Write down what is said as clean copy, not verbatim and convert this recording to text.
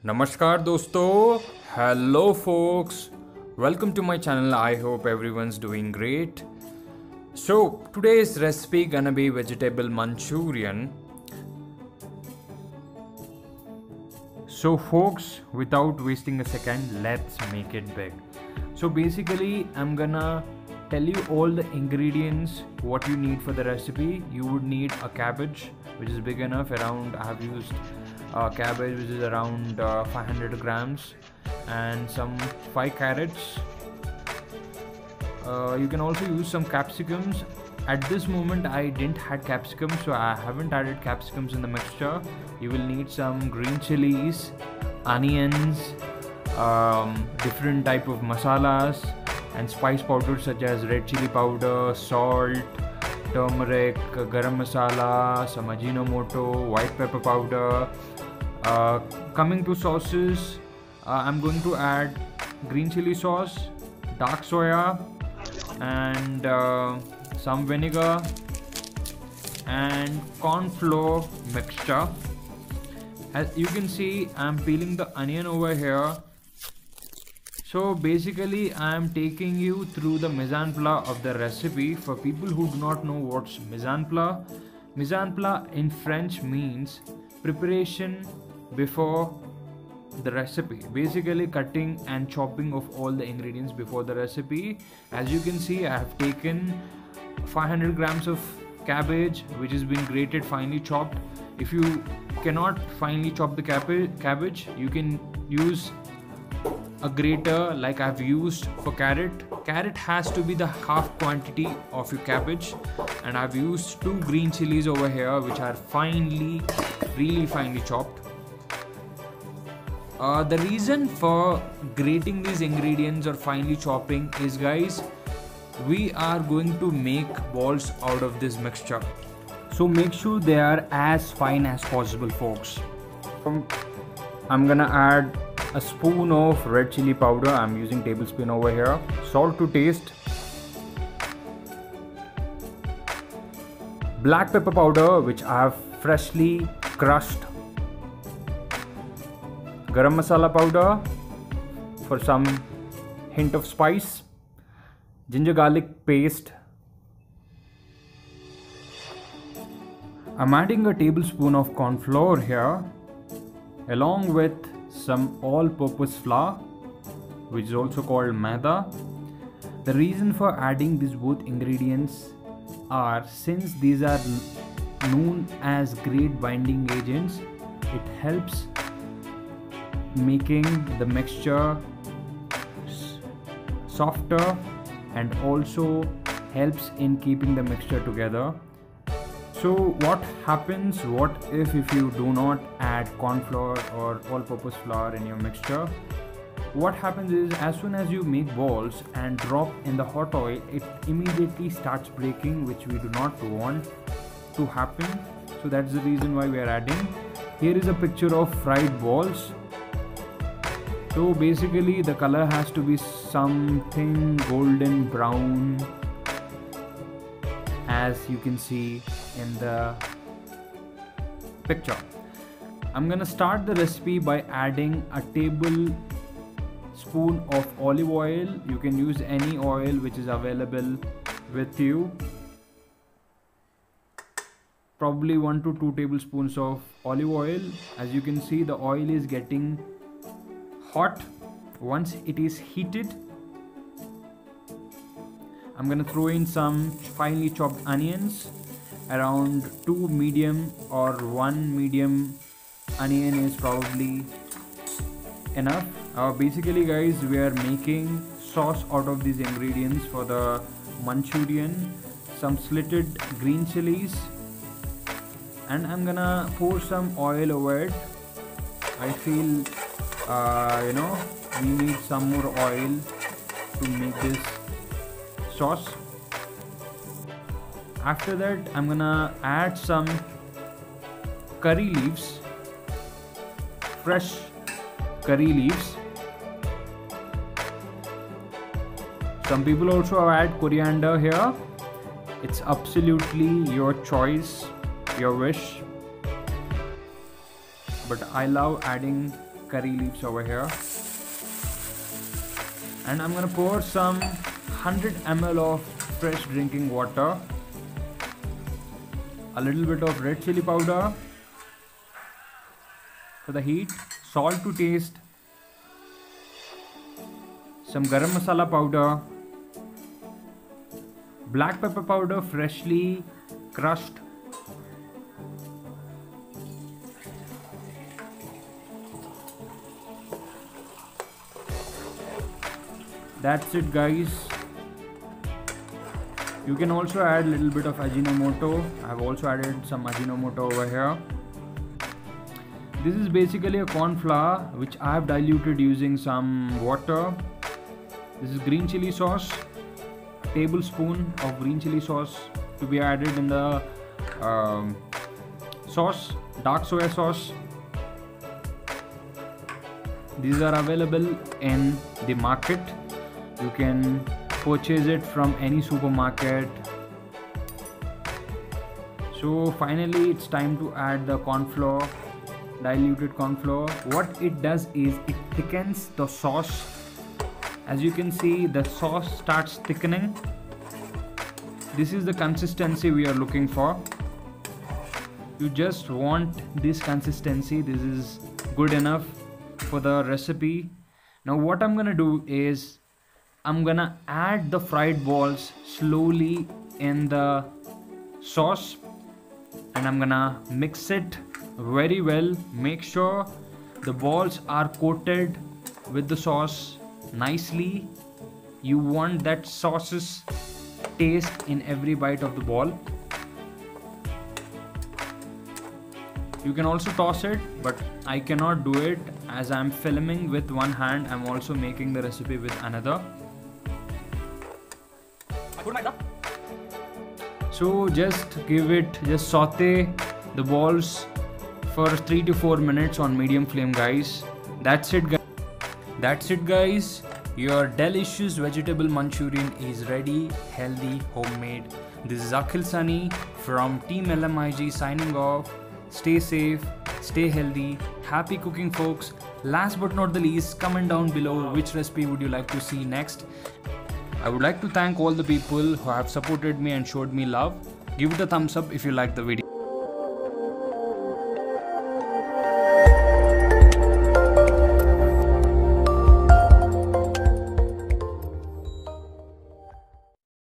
Namaskar dosto, hello folks, welcome to my channel. I hope everyone's doing great. So today's recipe gonna be vegetable Manchurian. So folks, without wasting a second, let's make it big. So basically I'm gonna tell you all the ingredients what you need for the recipe. You would need a cabbage which is big enough, around I have used cabbage which is around 500 grams, and some 5 carrots. You can also use some capsicums. At this moment I didn't had capsicum, so I haven't added capsicums in the mixture. You will need some green chilies, onions, different type of masalas and spice powders such as red chili powder, salt, turmeric, garam masala, some ajinomoto, white pepper powder. Coming to sauces, I'm going to add green chili sauce, dark soya, and some vinegar and corn flour mixture. As you can see, I'm peeling the onion over here. So basically I'm taking you through the mise en place of the recipe. For people who do not know what's mise en place in French means preparation before the recipe, basically cutting and chopping of all the ingredients before the recipe. As you can see, I have taken 500 grams of cabbage which has been grated, finely chopped. If you cannot finely chop the cabbage, you can use a grater like I've used for carrot. Carrot has to be the half quantity of your cabbage, and I've used 2 green chilies over here which are really finely chopped. The reason for grating these ingredients or finely chopping is, guys, we are going to make balls out of this mixture, so make sure they are as fine as possible, folks. I'm gonna add a spoon of red chili powder. I'm using tablespoon over here. Salt to taste, black pepper powder which I have freshly crushed, garam masala powder for some hint of spice, ginger garlic paste. I'm adding a tablespoon of corn flour here, along with some all-purpose flour which is also called maida. The reason for adding these both ingredients are, since these are known as great binding agents, it helps making the mixture softer and also helps in keeping the mixture together. So what happens, what if you do not add corn flour or all-purpose flour in your mixture? What happens is, as soon as you make balls and drop in the hot oil, it immediately starts breaking, which we do not want to happen. So that's the reason why we are adding. Here is a picture of fried balls. So basically the color has to be something golden brown, as you can see in the picture. I'm gonna start the recipe by adding a tablespoon of olive oil. You can use any oil which is available with you. Probably 1 to 2 tablespoons of olive oil. As you can see, the oil is getting hot. Once it is heated, I'm gonna throw in some finely chopped onions. Around 2 medium or 1 medium onion is probably enough. Basically, guys, we are making sauce out of these ingredients for the Manchurian. Some slitted green chilies, and I'm gonna pour some oil over it. I feel we need some more oil to make this sauce. After that, I'm gonna add some curry leaves, fresh curry leaves. Some people also add coriander here. It's absolutely your choice, your wish. But I love adding curry leaves over here. And I'm gonna pour some 100 ml of fresh drinking water, a little bit of red chili powder for the heat, salt to taste, some garam masala powder, black pepper powder freshly crushed, that's it guys. You can also add a little bit of Ajinomoto. I have also added some Ajinomoto over here. This is basically a corn flour which I have diluted using some water. This is green chili sauce, a tablespoon of green chili sauce to be added in the sauce, dark soya sauce. These are available in the market. You can purchase it from any supermarket. So finally it's time to add the corn flour, diluted corn flour. What it does is it thickens the sauce. As you can see, the sauce starts thickening. This is the consistency we are looking for. You just want this consistency. This is good enough for the recipe. Now what I'm gonna do is I'm gonna add the fried balls slowly in the sauce, and I'm gonna mix it very well. Make sure the balls are coated with the sauce nicely. You want that sauce's taste in every bite of the ball. You can also toss it, but I cannot do it as I'm filming with one hand. I'm also making the recipe with another. So just saute the balls for 3 to 4 minutes on medium flame guys. That's it guys. Your delicious vegetable Manchurian is ready, healthy, homemade. This is Akhil Sunny from Team LMIG signing off. Stay safe, stay healthy, happy cooking folks. Last but not the least, comment down below which recipe would you like to see next. I would like to thank all the people who have supported me and showed me love. Give it a thumbs up if you like the video.